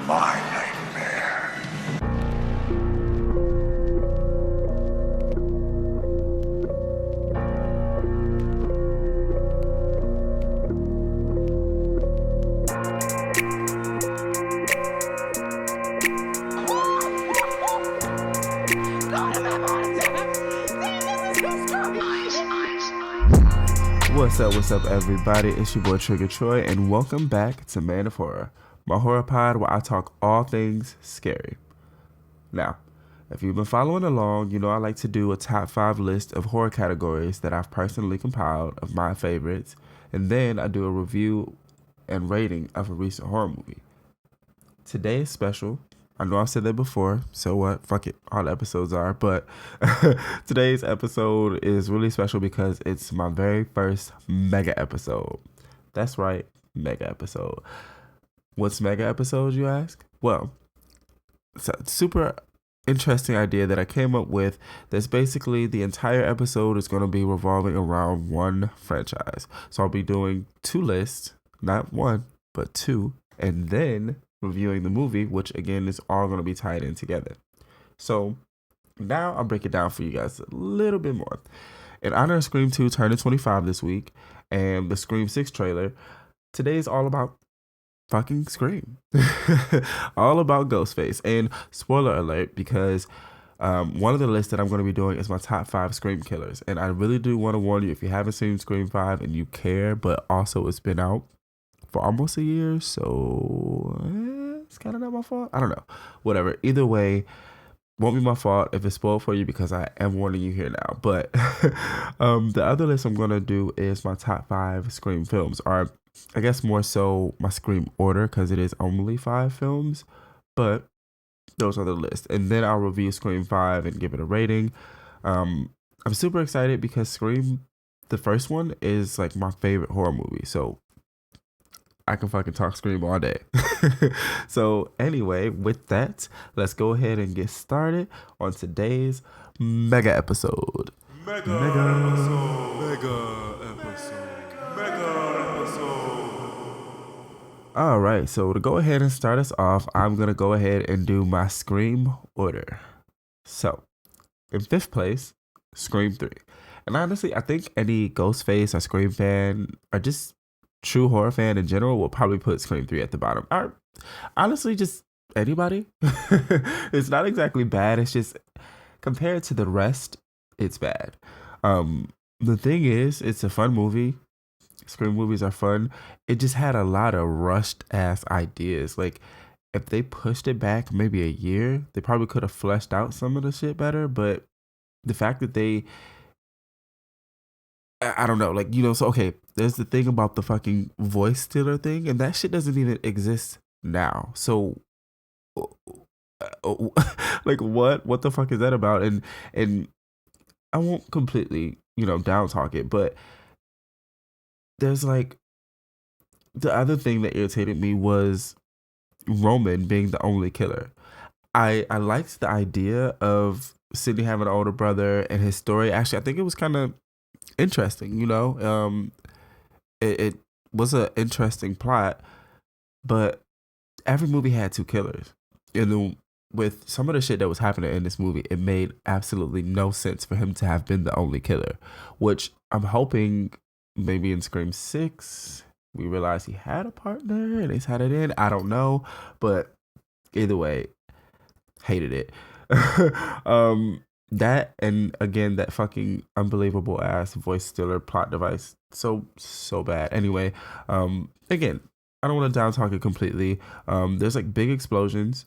My nightmare. What's up, everybody? It's your boy Trigger Troy, and welcome back to Man of Horror, my horror pod where I talk all things scary. Now, if you've been following along, you know I like to do a top 5 list of horror categories that I've personally compiled of my favorites, and then I do a review and rating of a recent horror movie. Today is special. I know I've said that before, so what? Fuck it. All the episodes are. But today's episode is really special because it's my very first mega episode. That's right, mega episode. What's mega episode, you ask? Well, it's a super interesting idea that I came up with. That's basically the entire episode is going to be revolving around one franchise. So I'll be doing 2 lists, not 1, but 2, and then reviewing the movie, which again is all going to be tied in together. So now I'll break it down for you guys a little bit more. In honor of Scream 2 turning 25 this week and the Scream 6 trailer, today is all about fucking Scream. All about Ghostface. And spoiler alert, because one of the lists that I'm going to be doing is my top 5 Scream killers. And I really do want to warn you, if you haven't seen Scream 5 and you care, but also it's been out for almost a year, so it's kind of not my fault. I don't know. Whatever. Either way, won't be my fault if it's spoiled for you because I am warning you here now. But the other list I'm going to do is my top 5 Scream films, or I guess more so my Scream order because it is only 5 films, but those are the list. And then I'll review Scream 5 and give it a rating. I'm super excited because Scream, the first one, is like my favorite horror movie. So I can fucking talk Scream all day. So anyway, with that, let's go ahead and get started on today's mega episode. Mega episode. All right, so to go ahead and start us off, I'm going to go ahead and do my Scream order. So, in 5th place, Scream 3. And honestly, I think any Ghostface or Scream fan or just true horror fan in general will probably put Scream 3 at the bottom. Or honestly, just anybody. It's not exactly bad. It's just compared to the rest, it's bad. The thing is, it's a fun movie. Scream movies are fun. It just had a lot of rushed ass ideas. Like, if they pushed it back maybe a year, they probably could have fleshed out some of the shit better. But the fact that I don't know, like, you know, so okay, there's the thing about the fucking voice stealer thing, and that shit doesn't even exist now. So, like, what the fuck is that about? And I won't completely, you know, down talk it, but there's like the other thing that irritated me was Roman being the only killer. I liked the idea of Sidney having an older brother and his story. Actually, I think it was kind of interesting, you know. It was an interesting plot, but every movie had 2 killers. And then with some of the shit that was happening in this movie, it made absolutely no sense for him to have been the only killer, which I'm hoping maybe in Scream 6 we realize he had a partner and he's had it in. I don't know, but either way, hated it. That, and again, that fucking unbelievable ass voice stealer plot device, so bad. Anyway, again, I don't want to down talk it completely. There's like big explosions.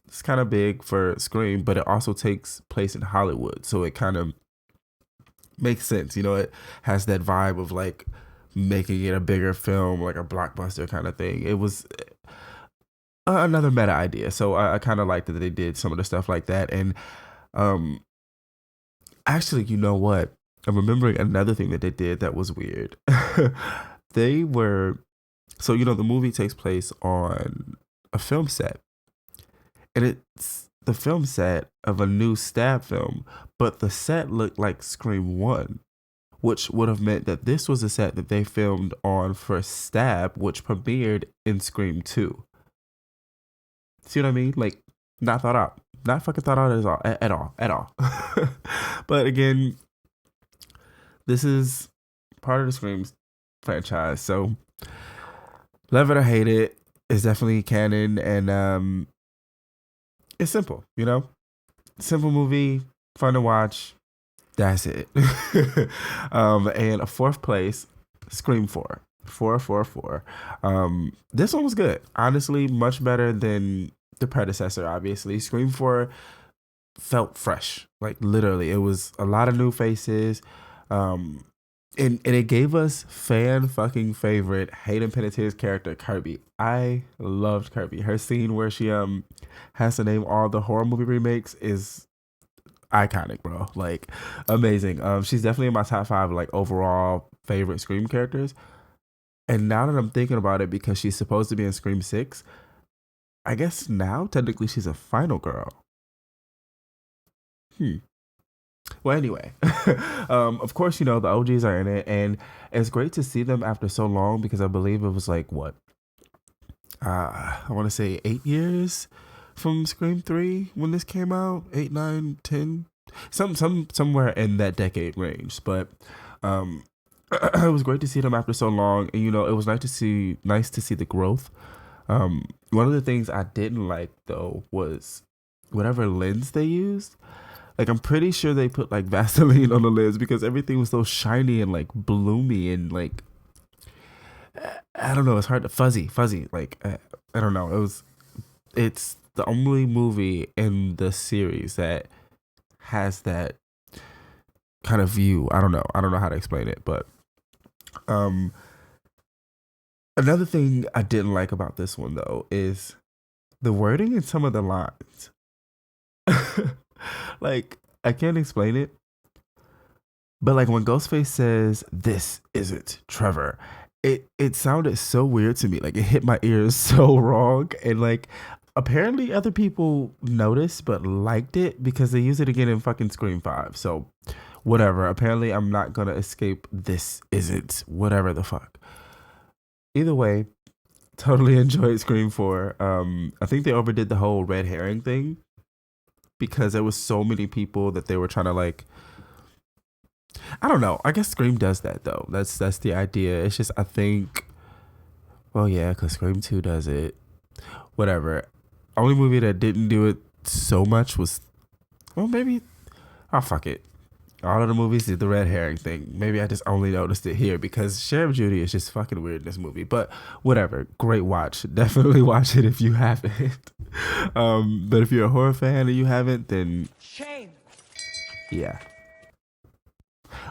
It's kind of big for Scream, but it also takes place in Hollywood, so it kind of makes sense. You know, it has that vibe of like making it a bigger film, like a blockbuster kind of thing. It was another meta idea, so I kind of liked that they did some of the stuff like that. And actually, you know what? I'm remembering another thing that they did that was weird. They were, so, you know, the movie takes place on a film set, and it's the film set of a new Stab film, but the set looked like Scream 1, which would have meant that this was a set that they filmed on for Stab, which premiered in Scream 2. See what I mean? Like, not thought out. Not fucking thought out at all. But again, this is part of the Scream franchise. So, love it or hate it, it's definitely canon. And it's simple, you know? Simple movie, fun to watch. That's it. And a fourth place, Scream 4. 444. This one was good. Honestly, much better than the predecessor, obviously. Scream 4 felt fresh. Like, literally, it was a lot of new faces. And it gave us fan fucking favorite Hayden Panettiere's character, Kirby. I loved Kirby. Her scene where she has to name all the horror movie remakes is iconic, bro. Like, amazing. She's definitely in my top 5 like overall favorite Scream characters. And now that I'm thinking about it, because she's supposed to be in Scream 6, I guess now technically she's a final girl. Well, anyway, of course, you know, the OGs are in it, and it's great to see them after so long, because I believe it was like, what? I want to say 8 years from Scream 3 when this came out. 8, 9, 10, somewhere in that decade range. But it was great to see them after so long, and you know, it was nice to see the growth. One of the things I didn't like though was whatever lens they used. Like, I'm pretty sure they put like Vaseline on the lens, because everything was so shiny and like bloomy and like, I don't know. It's hard to fuzzy. Like, I don't know. It's the only movie in the series that has that kind of view. I don't know how to explain it, but another thing I didn't like about this one though is the wording in some of the lines. Like, I can't explain it, but like when Ghostface says, "This isn't Trevor," it sounded so weird to me. Like, it hit my ears so wrong, and like apparently other people noticed but liked it, because they use it again in fucking Scream 5. So whatever. Apparently I'm not gonna escape "this isn't" whatever the fuck. Either way, totally enjoyed Scream 4. I think they overdid the whole red herring thing, because there was so many people that they were trying to like, I don't know. I guess Scream does that though. That's the idea. It's just, I think, well, yeah, because Scream 2 does it. Whatever. Only movie that didn't do it so much was, well, maybe, oh, fuck it. All of the movies did the red herring thing. Maybe I just only noticed it here because Sheriff Judy is just fucking weird in this movie. But whatever. Great watch. Definitely watch it if you haven't. But if you're a horror fan and you haven't, then shame. Yeah.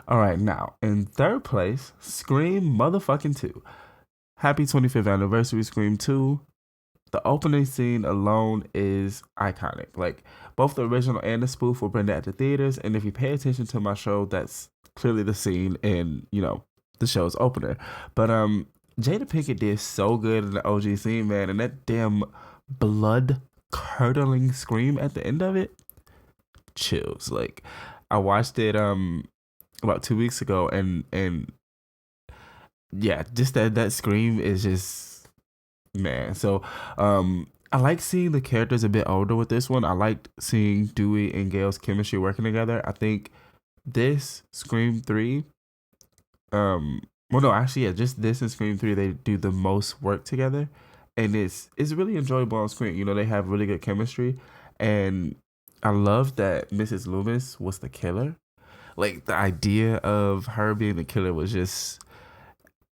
All right, now in third place, Scream motherfucking 2. Happy 25th anniversary, Scream 2. The opening scene alone is iconic. Like, both the original and the spoof were branded at the theaters, and if you pay attention to my show, that's clearly the scene in, you know, the show's opener. But Jada Pinkett did so good in the OG scene, man, and that damn blood curdling scream at the end of it, chills. Like, I watched it about 2 weeks ago, and yeah, just that scream is just, man. So I like seeing the characters a bit older with this one. I liked seeing Dewey and Gail's chemistry working together. I think this Scream 3, well, no, actually, yeah, just this and Scream 3, they do the most work together, and it's really enjoyable on screen. You know, they have really good chemistry, and I love that Mrs. Loomis was the killer. Like, the idea of her being the killer was just,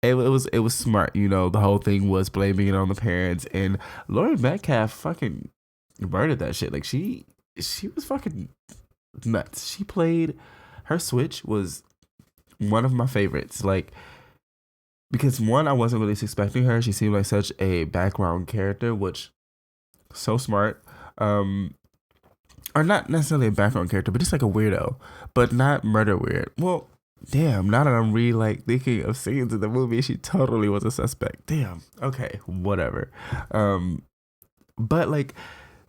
it was smart. You know, the whole thing was blaming it on the parents, and Laurie Metcalf fucking murdered that shit. Like, she was fucking nuts. She played, her switch was one of my favorites. Like, because one, I wasn't really expecting her. She seemed like such a background character, which so smart. Or not necessarily a background character, but just like a weirdo, but not murder weird. Well, damn, now that I'm really like thinking of scenes in the movie, she totally was a suspect. Damn. Okay, whatever. But like,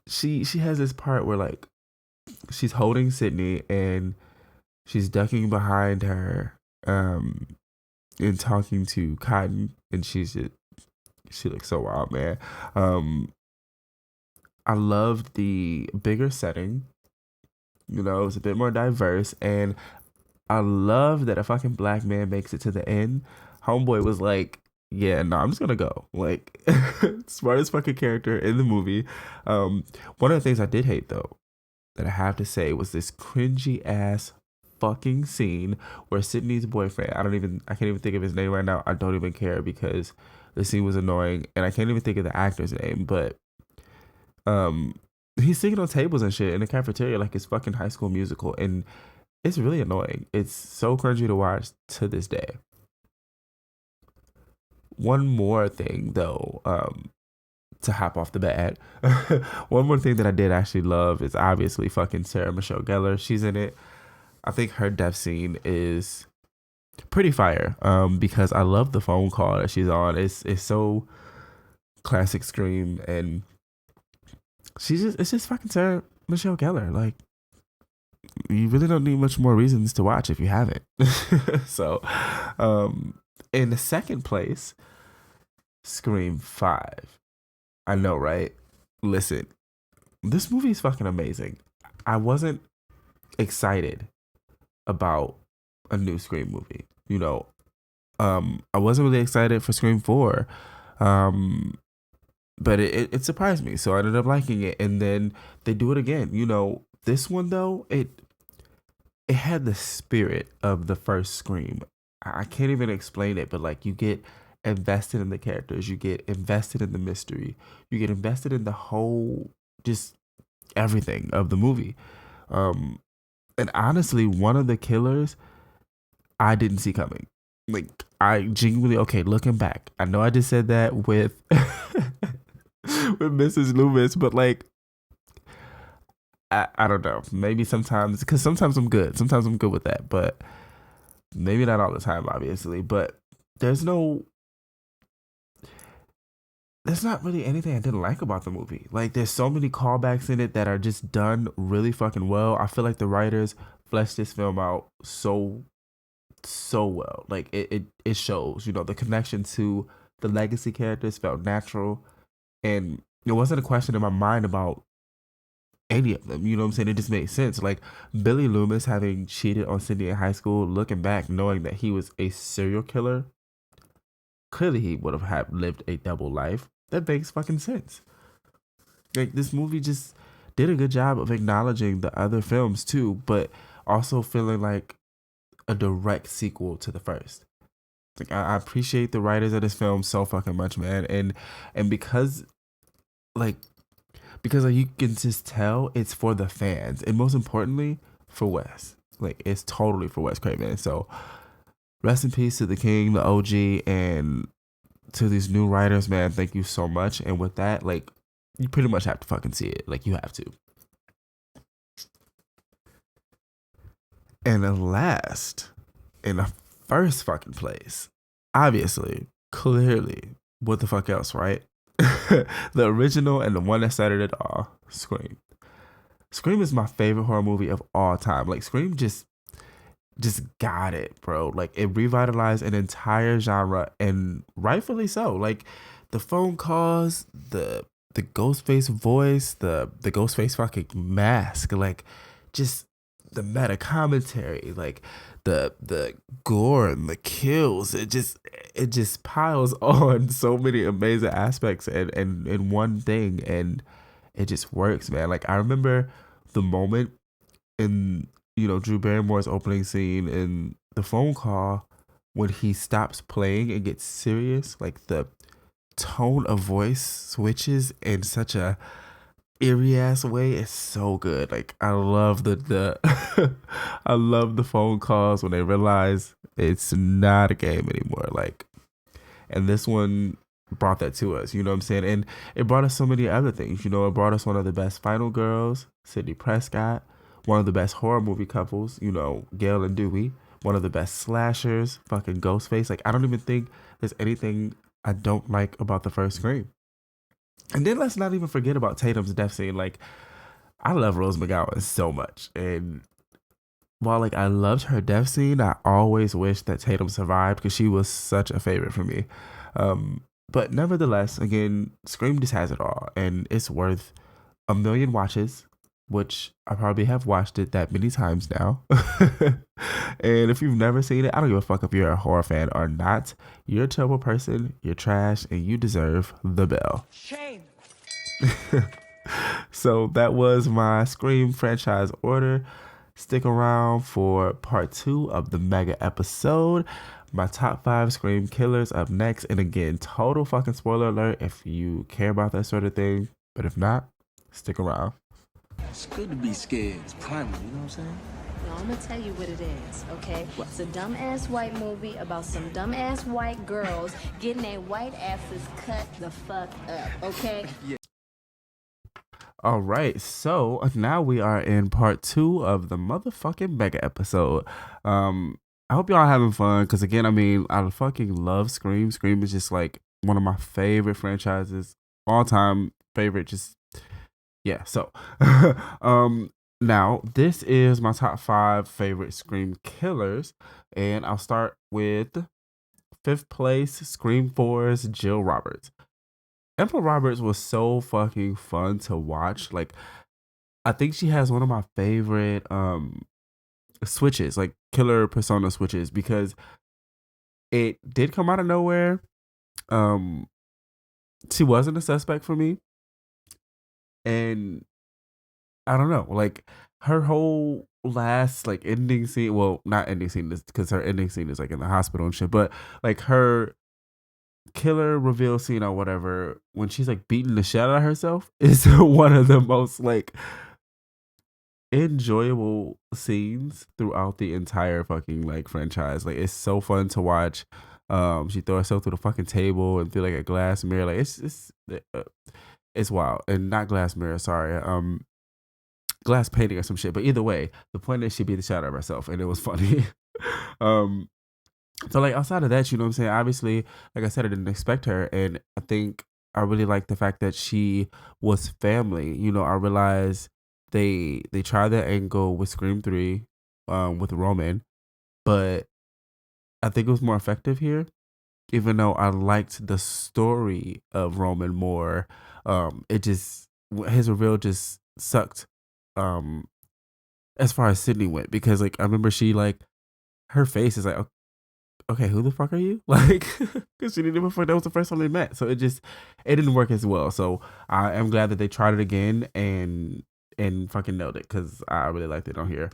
she has this part where like she's holding Sydney and she's ducking behind her, and talking to Cotton, and she looks so wild, man. I loved the bigger setting. You know, it was a bit more diverse, and I love that a fucking black man makes it to the end. Homeboy was like, "Yeah, no, I'm just gonna go." Like, smartest fucking character in the movie. Um, One of the things I did hate though, that I have to say, was this cringy ass fucking scene where Sydney's boyfriend, I can't even think of his name right now. I don't even care because the scene was annoying, and I can't even think of the actor's name, but um, he's singing on tables and shit in the cafeteria like it's fucking High School Musical, and it's really annoying. It's so cringy to watch to this day. One more thing though, to hop off the bat, one more thing that I did actually love is obviously fucking Sarah Michelle Gellar. She's in it. I think her death scene is pretty fire. Because I love the phone call that she's on. It's so classic Scream, and it's just fucking Sarah Michelle Gellar. Like, you really don't need much more reasons to watch if you haven't. So, in the second place, Scream 5. I know, right? Listen, this movie is fucking amazing. I wasn't excited about a new Scream movie. You know, I wasn't really excited for Scream 4. Um, but it surprised me. So I ended up liking it. And then they do it again. You know, this one though, it had the spirit of the first Scream. I can't even explain it, but like, you get invested in the characters, you get invested in the mystery, you get invested in the whole, just everything of the movie. Um, and honestly, one of the killers I didn't see coming. Like, I genuinely, okay, looking back, I know I just said that with with Mrs. Loomis, but like, I don't know. Maybe sometimes, because sometimes I'm good. Sometimes I'm good with that, but maybe not all the time, obviously. But there's no, there's not really anything I didn't like about the movie. Like, there's so many callbacks in it that are just done really fucking well. I feel like the writers fleshed this film out so well. Like, it shows, you know, the connection to the legacy characters felt natural, and there wasn't a question in my mind about any of them. You know what I'm saying? It just made sense. Like, Billy Loomis having cheated on Cindy in high school, looking back, knowing that he was a serial killer, clearly he would have lived a double life. That makes fucking sense. Like, this movie just did a good job of acknowledging the other films too, but also feeling like a direct sequel to the first. Like, I appreciate the writers of this film so fucking much, man. And because, like, you can just tell it's for the fans, and most importantly, for Wes. Like, it's totally for Wes Craven. So rest in peace to the king, the OG, and to these new writers, man. Thank you so much. And with that, like, you pretty much have to fucking see it. Like, you have to. And then last, in the first fucking place, obviously, clearly, what the fuck else, right? The original and the one that started it all, Scream. Scream is my favorite horror movie of all time. Like, Scream just got it, bro. Like, it revitalized an entire genre, and rightfully so. Like, the phone calls, the Ghostface voice, the Ghostface fucking mask, like, just the meta commentary, like the gore and the kills. It just piles on so many amazing aspects and in one thing, and it just works, man. Like, I remember the moment in, you know, Drew Barrymore's opening scene in the phone call, when he stops playing and gets serious. Like, the tone of voice switches in such a eerie ass way. It's so good. Like, I love the I love the phone calls when they realize it's not a game anymore. Like, and this one brought that to us, you know what I'm saying? And it brought us so many other things. You know, it brought us one of the best final girls, Sidney Prescott, one of the best horror movie couples, you know, Gail and Dewey, one of the best slashers, fucking Ghostface. Like, I don't even think there's anything I don't like about the first Scream. And then let's not even forget about Tatum's death scene. Like, I love Rose McGowan so much. And while, like, I loved her death scene, I always wished that Tatum survived because she was such a favorite for me. But nevertheless, again, Scream just has it all. And it's worth a million watches, which I probably have watched it that many times now. And if you've never seen it, I don't give a fuck if you're a horror fan or not. You're a terrible person, you're trash, and you deserve the bell. Shame. So that was my Scream franchise order. Stick around for part 2 of the mega episode. My top 5 Scream killers up next. And again, total fucking spoiler alert if you care about that sort of thing. But if not, stick around. It's good to be scared. It's primal, you know what I'm saying? No, I'm gonna tell you what it is, okay? It's a dumbass white movie about some dumbass white girls getting their white asses cut the fuck up, okay? All right, so now we are in part 2 of the motherfucking mega episode. I hope y'all are having fun because, again, I mean, I fucking love Scream. Scream is just like one of my favorite franchises, all time favorite. Just yeah. So, now this is my top 5 favorite Scream killers, and I'll start with 5th place, Scream 4's Jill Roberts. Emma Roberts was so fucking fun to watch. Like, I think she has one of my favorite switches, like killer persona switches, because it did come out of nowhere. She wasn't a suspect for me, and I don't know, like her whole last like ending scene. Well, not ending scene, because her ending scene is like in the hospital and shit. But like her killer reveal scene or whatever, when she's like beating the shit out of herself, is one of the most like enjoyable scenes throughout the entire fucking like franchise. Like, it's so fun to watch. She throw herself through the fucking table and through like a glass mirror. Like, it's wild. And not glass mirror, sorry. Glass painting or some shit. But either way, the point is she beat the shit out of herself, and it was funny. So like outside of that, you know what I'm saying? Obviously, like I said, I didn't expect her, and I think I really like the fact that she was family. You know, I realized they tried that angle with Scream 3, with Roman, but I think it was more effective here. Even though I liked the story of Roman more, it just his reveal just sucked. As far as Sydney went, because like I remember she like her face is like, okay, who the fuck are you? Like, because she didn't even fuck. That was the first time they met, so it didn't work as well. So I am glad that they tried it again and fucking nailed it, because I really liked it on here.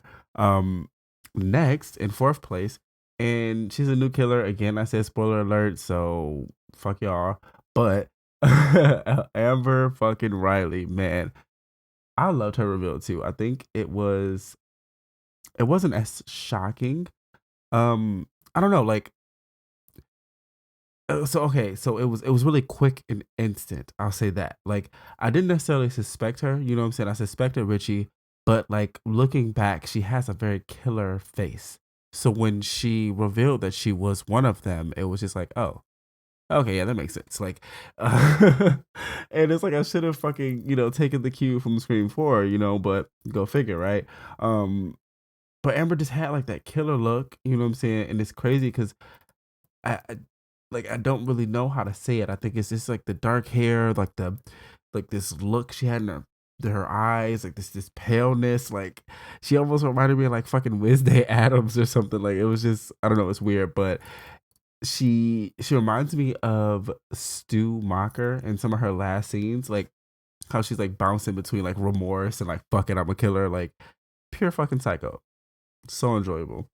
Next in 4th place, and she's a new killer again. I said spoiler alert, so fuck y'all. But Amber fucking Riley, man, I loved her reveal too. I think it wasn't as shocking. I don't know, like, so it was really quick and instant. I'll say that. Like, I didn't necessarily suspect her. You know what I'm saying? I suspected Richie, but like looking back, she has a very killer face. So when she revealed that she was one of them, it was just like, oh, okay, yeah, that makes sense. Like, and it's like I should have fucking taken the cue from Scream 4, but go figure, right? But Amber just had like that killer look, you know what I'm saying? And it's crazy because I don't really know how to say it. I think it's just like the dark hair, like this look she had in her eyes, like this paleness. Like, she almost reminded me of like fucking Wednesday Adams or something. Like, it was just, I don't know, it's weird, but she reminds me of Stu Macher in some of her last scenes, like how she's like bouncing between like remorse and like fucking I'm a killer, like pure fucking psycho. So enjoyable.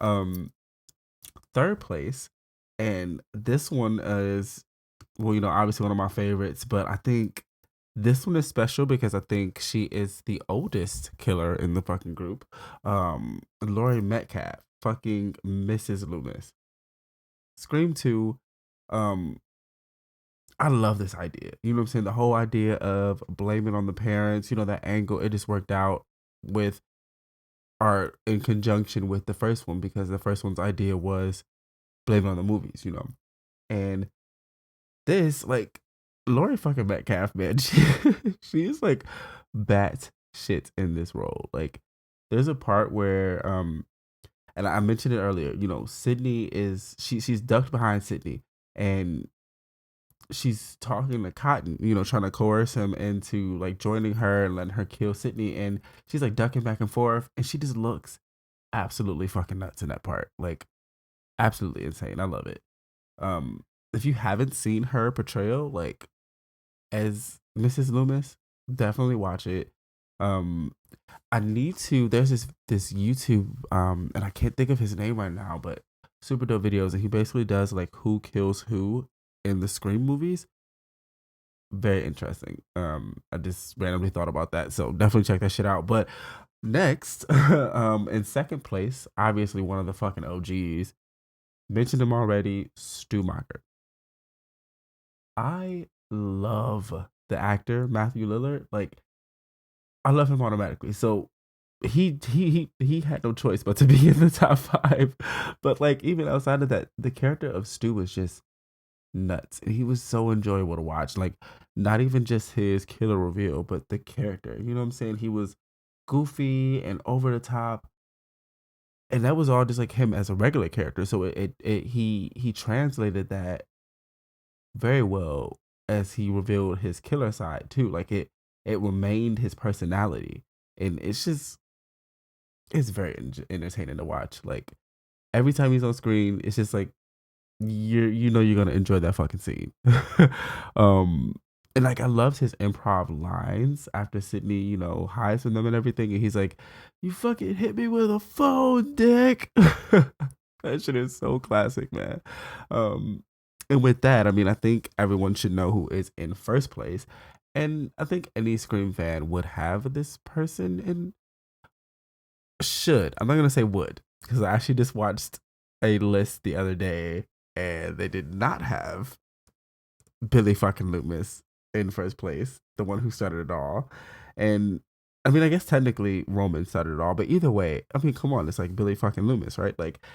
3rd place, and this one is, well, obviously one of my favorites, but I think this one is special because I think she is the oldest killer in the fucking group. Laurie Metcalf, fucking Mrs. Loomis. Scream 2, I love this idea. You know what I'm saying? The whole idea of blaming on the parents, that angle, it just worked out with art in conjunction with the first one, because the first one's idea was blaming on the movies, and this, like, Laurie fucking Metcalf, man, she is like bat shit in this role. Like, there's a part where and I mentioned it earlier, Sydney is she's ducked behind Sydney, and she's talking to Cotton, you know, trying to coerce him into like joining her and letting her kill Sydney, and she's like ducking back and forth, and she just looks absolutely fucking nuts in that part, like absolutely insane. I love it. If you haven't seen her portrayal like as Mrs. Loomis, definitely watch it. I need to. There's this YouTube and I can't think of his name right now, but super dope videos, and he basically does like who kills who in the Scream movies. Very interesting. I just randomly thought about that, so definitely check that shit out. But next, in second place, obviously one of the fucking OGs. Mentioned him already, Stu Macher. I love the actor Matthew Lillard. Like, I love him automatically. So he had no choice but to be in the top 5. But like even outside of that, the character of Stu was just nuts. And he was so enjoyable to watch. Like not even just his killer reveal, but the character. You know what I'm saying? He was goofy and over the top. And that was all just like him as a regular character. So he translated that very well as he revealed his killer side too. Like it remained his personality, and it's very entertaining to watch. Like every time he's on screen, it's just like you're gonna enjoy that fucking scene. And like I loved his improv lines after Sydney, you know, hides from them and everything, and he's like, "You fucking hit me with a phone, dick." That shit is so classic, man. And with that, I mean, I think everyone should know who is in first place. And I think any Scream fan would have this person in. Should. I'm not going to say would, because I actually just watched a list the other day and they did not have Billy fucking Loomis in first place, the one who started it all. And I mean, I guess technically Roman started it all, but either way, I mean, come on, it's like Billy fucking Loomis, right? Like,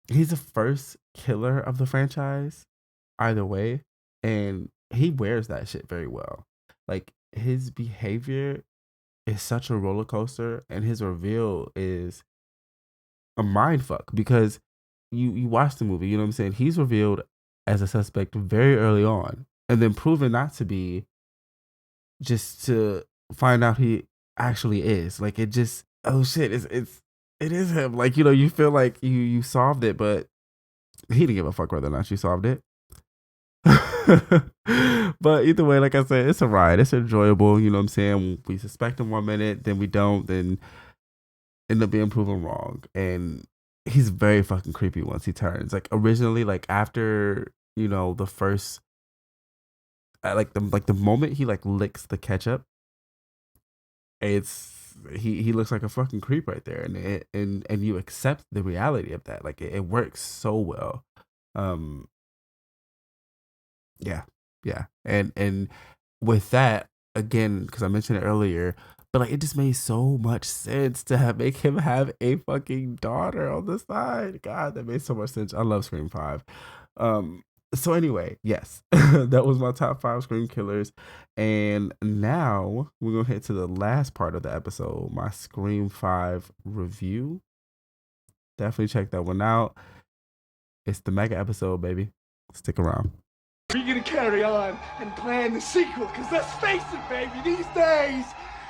he's the first killer of the franchise, either way, and he wears that shit very well. Like his behavior is such a roller coaster, and his reveal is a mind fuck because you watch the movie, you know what I'm saying? He's revealed as a suspect very early on, and then proven not to be, just to find out he actually is. Like it just, oh shit, it is him. Like, you know, you feel like you solved it, but he didn't give a fuck whether or not you solved it. But either way, like I said, it's a ride. It's enjoyable. You know what I'm saying? We suspect him 1 minute, then we don't, then end up being proven wrong. And he's very fucking creepy once he turns. Like originally, like after, you know, the first, like the moment he like licks the ketchup, it's he looks like a fucking creep right there, and you accept the reality of that. Like it works so well. Yeah, yeah, and with that, again, because I mentioned it earlier, but like it just made so much sense to make him have a fucking daughter on the side. God, that made so much sense. I love Scream 5. So anyway, yes, that was my top 5 Scream killers. And now we're going to head to the last part of the episode, my Scream 5 review. Definitely check that one out. It's the mega episode, baby. Stick around. We're gonna carry on and plan the sequel, because let's face it, baby, these days,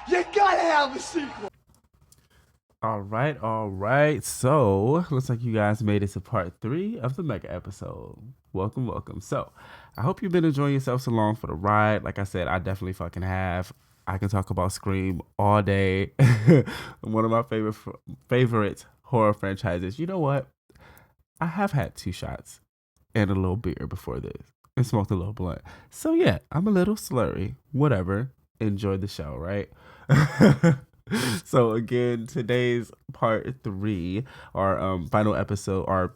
you gotta have a sequel. All right. So, looks like you guys made it to part 3 of the mega episode. Welcome. So, I hope you've been enjoying yourselves along for the ride. Like I said, I definitely fucking have. I can talk about Scream all day. One of my favorite horror franchises. You know what? I have had 2 shots and a little beer before this and smoked a little blunt. So, yeah, I'm a little slurry. Whatever. Enjoy the show, right? So again, today's part 3, our final episode, our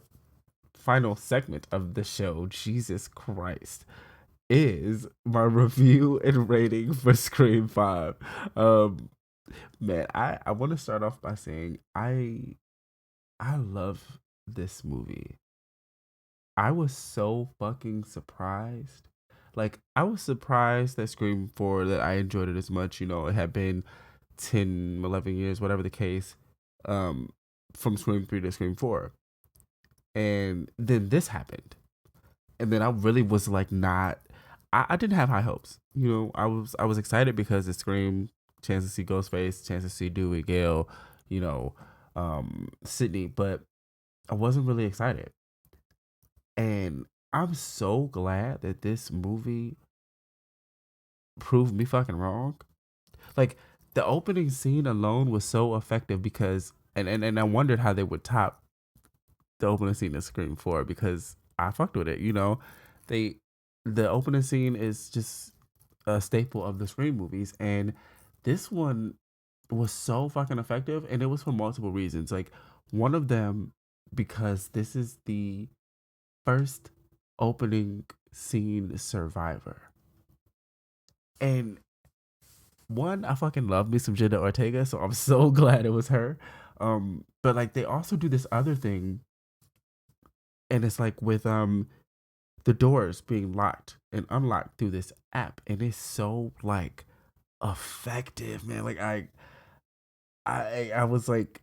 final segment of the show, Jesus Christ, is my review and rating for Scream 5. Man, I want to start off by saying I love this movie. I was so fucking surprised. Like, I was surprised that Scream 4, that I enjoyed it as much. You know, it had been 10, 11 years, whatever the case, from Scream 3 to Scream 4. And then this happened. and then I really was like not. I didn't have high hopes. You know, I was excited because it screamed chance to see Ghostface, chance to see Dewey, Gale, you know, Sydney, but I wasn't really excited. And I'm so glad that this movie proved me fucking wrong. Like the opening scene alone was so effective because and I wondered how they would top the opening scene of Scream 4 because I fucked with it, you know. They the opening scene is just a staple of the Scream movies and this one was so fucking effective and it was for multiple reasons. Like one of them because this is the first opening scene survivor. And one, I fucking love me some Jenna Ortega, so I'm so glad it was her. But like they also do this other thing, and it's like with the doors being locked and unlocked through this app, and it's so like effective, man. Like I was like,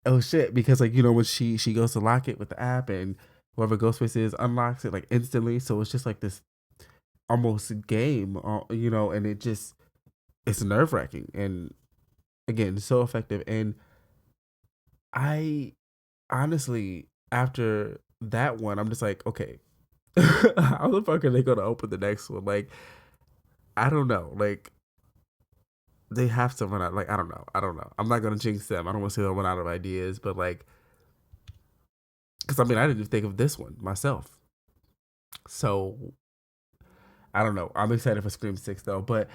oh shit, because like you know when she goes to lock it with the app and whoever Ghostface is unlocks it like instantly, so it's just like this almost game, you know, and it's nerve wracking and again so effective. And I honestly after that one, I'm just like, okay, how the fuck are they gonna open the next one? Like, I don't know. Like, they have to run out. Like, I don't know. I'm not gonna jinx them. I don't want to say they'll run out of ideas, but like, because I mean, I didn't think of this one myself. So I don't know. I'm excited for Scream 6 though. But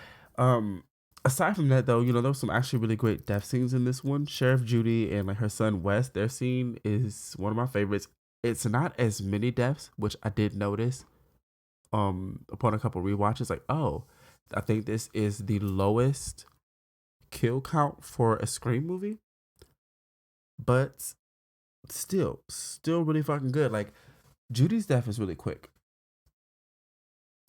aside from that though, you know, there was some actually really great death scenes in this one. Sheriff Judy and like her son Wes, their scene is one of my favorites. It's not as many deaths, which I did notice upon a couple rewatches. Like, oh, I think this is the lowest kill count for a Scream movie. But still really fucking good. Like Judy's death is really quick.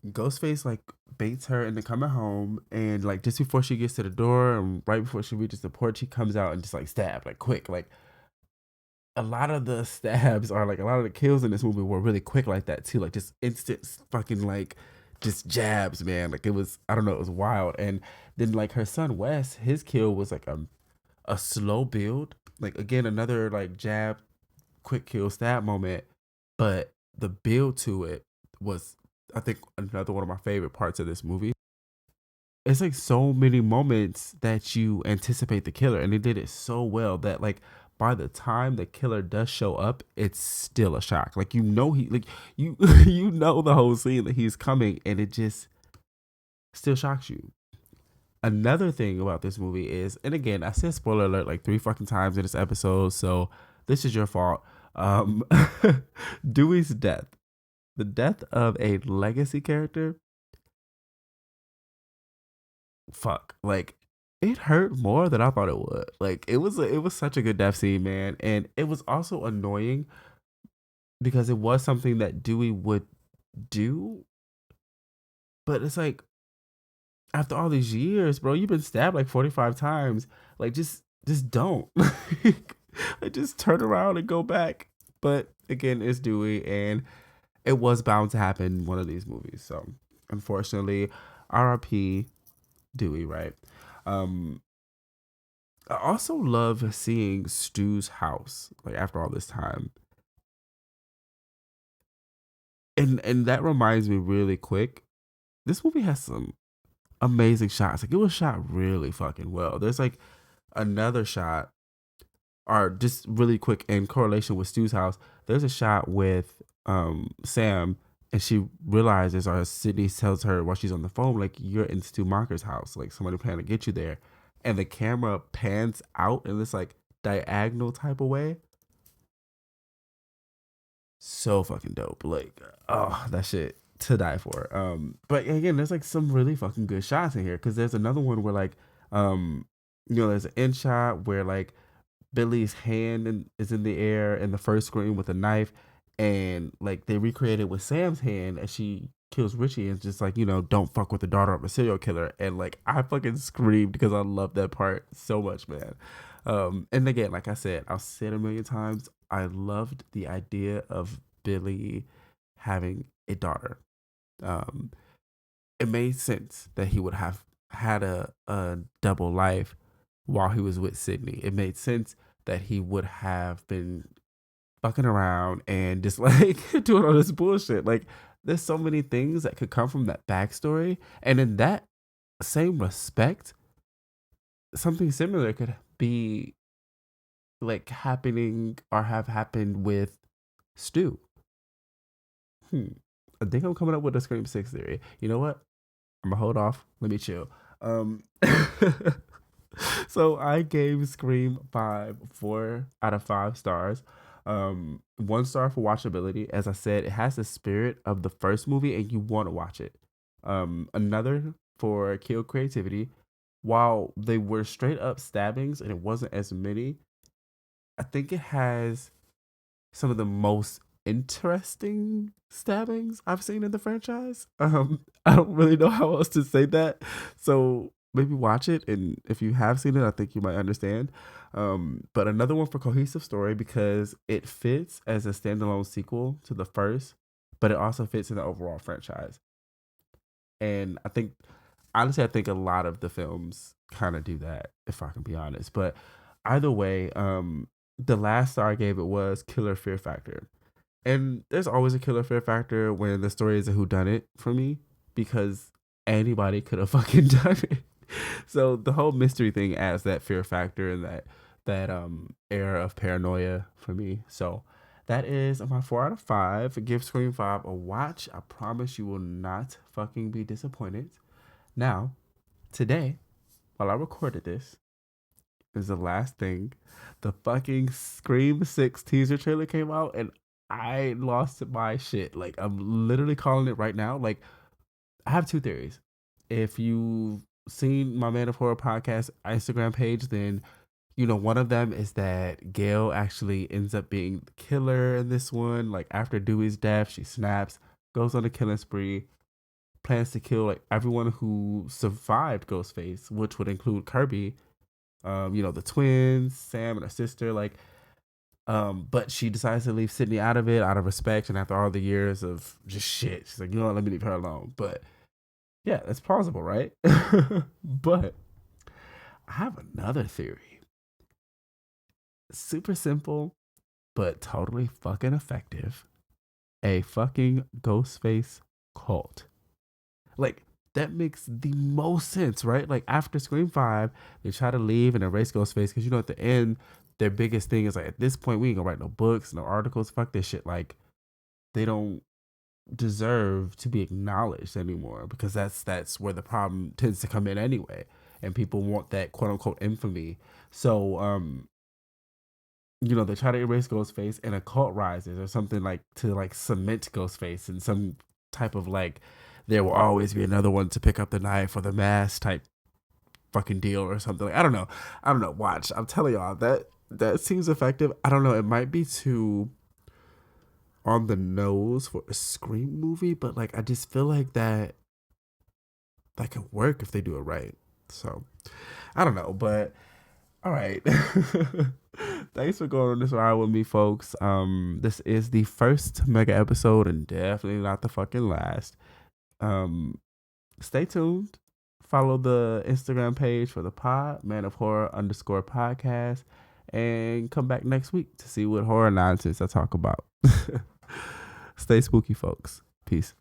Ghostface like baits her into coming home, and like just before she gets to the door and right before she reaches the porch, he comes out and just like stab like quick. Like a lot of the stabs are like a lot of the kills in this movie were really quick like that too. Like just instant fucking like just jabs, man. Like it was I don't know, it was wild. And then like her son Wes, his kill was like a slow build. Like again another like jab, quick kill stab moment, but the build to it was I think another one of my favorite parts of this movie. It's like so many moments that you anticipate the killer, and they did it so well that like by the time the killer does show up, it's still a shock. Like you know he like you you know the whole scene that he's coming, and it just still shocks you. Another thing about this movie is, and again, I said spoiler alert like 3 fucking times in this episode, so this is your fault. Dewey's death. The death of a legacy character, fuck, like it hurt more than I thought it would. Like it was such a good death scene, man, and it was also annoying because it was something that Dewey would do, but it's like after all these years, bro, you've been stabbed like 45 times. Like just don't, like just turn around and go back. But again, it's Dewey and it was bound to happen in one of these movies. So unfortunately, RIP Dewey, right? I also love seeing Stu's house, like after all this time. And that reminds me really quick. This movie has some amazing shots. Like it was shot really fucking well. There's like another shot, or just really quick in correlation with Stu's house. There's a shot with Sam, and she realizes, or Sydney tells her while she's on the phone, like you're in Stu Marker's house, like somebody planning to get you there, and the camera pans out in this like diagonal type of way. So fucking dope. Like, oh, that shit to die for. But again, there's like some really fucking good shots in here because there's another one where like you know, there's an end shot where like Billy's hand is in the air in the first screen with a knife, and like they recreated with Sam's hand as she kills Richie, and just like, you know, don't fuck with the daughter of a serial killer. And like I fucking screamed because I love that part so much, man. And again, like I said, I'll say it a million times, I loved the idea of Billy having a daughter. It made sense that he would have had a double life while he was with Sydney. It made sense that he would have been fucking around and just like doing all this bullshit. Like, there's so many things that could come from that backstory. And in that same respect, something similar could be like happening or have happened with Stu. I think I'm coming up with a Scream 6 theory. You know what? I'm gonna hold off. Let me chill. So I gave Scream 5 4 out of 5 stars. 1 star for watchability. As I said, it has the spirit of the first movie and you want to watch it. Another for kill creativity. While they were straight up stabbings and it wasn't as many, I think it has some of the most interesting stabbings I've seen in the franchise. I don't really know how else to say that. So maybe watch it, and if you have seen it, I think you might understand. But another one for cohesive story because it fits as a standalone sequel to the first, but it also fits in the overall franchise. And I think, honestly, I think a lot of the films kind of do that, if I can be honest. But either way, the last star I gave it was killer fear factor. And there's always a killer fear factor when the story is a whodunit for me, because anybody could have fucking done it. So the whole mystery thing adds that fear factor and that air of paranoia for me. So that is my 4 out of 5. Give Scream 5 a watch. I promise you will not fucking be disappointed. Now, today, while I recorded this, is the last thing. The fucking Scream 6 teaser trailer came out and I lost my shit. Like, I'm literally calling it right now. Like, I have 2 theories. If you've seen my Man of Horror podcast Instagram page, then you know one of them is that Gail actually ends up being the killer in this one. Like, after Dewey's death, she snaps, goes on a killing spree, plans to kill like everyone who survived Ghostface, which would include Kirby, the twins, Sam and her sister, like. But she decides to leave Sydney out of it, out of respect, and after all the years of just shit, she's like, you know what, let me leave her alone. But yeah, that's plausible, right? But I have another theory. Super simple, but totally fucking effective. A fucking Ghostface cult. Like, that makes the most sense, right? Like, after Scream 5, they try to leave and erase Ghostface because, at the end, their biggest thing is like, at this point, we ain't gonna write no books, no articles. Fuck this shit. Like, they don't deserve to be acknowledged anymore because that's where the problem tends to come in anyway. And people want that quote unquote infamy. So, they try to erase Ghostface and a cult rises or something like to like cement Ghostface in some type of like, there will always be another one to pick up the knife or the mask type fucking deal or something. Like, I don't know. Watch. I'm telling y'all that seems effective. I don't know. It might be too on the nose for a Scream movie, but like I just feel like that could work if they do it right. So I don't know, but all right. Thanks for going on this ride with me, folks. This is the first mega episode and definitely not the fucking last. Stay tuned. Follow the Instagram page for the pod, Man of Horror _podcast, and come back next week to see what horror nonsense I talk about. Stay spooky, folks. Peace.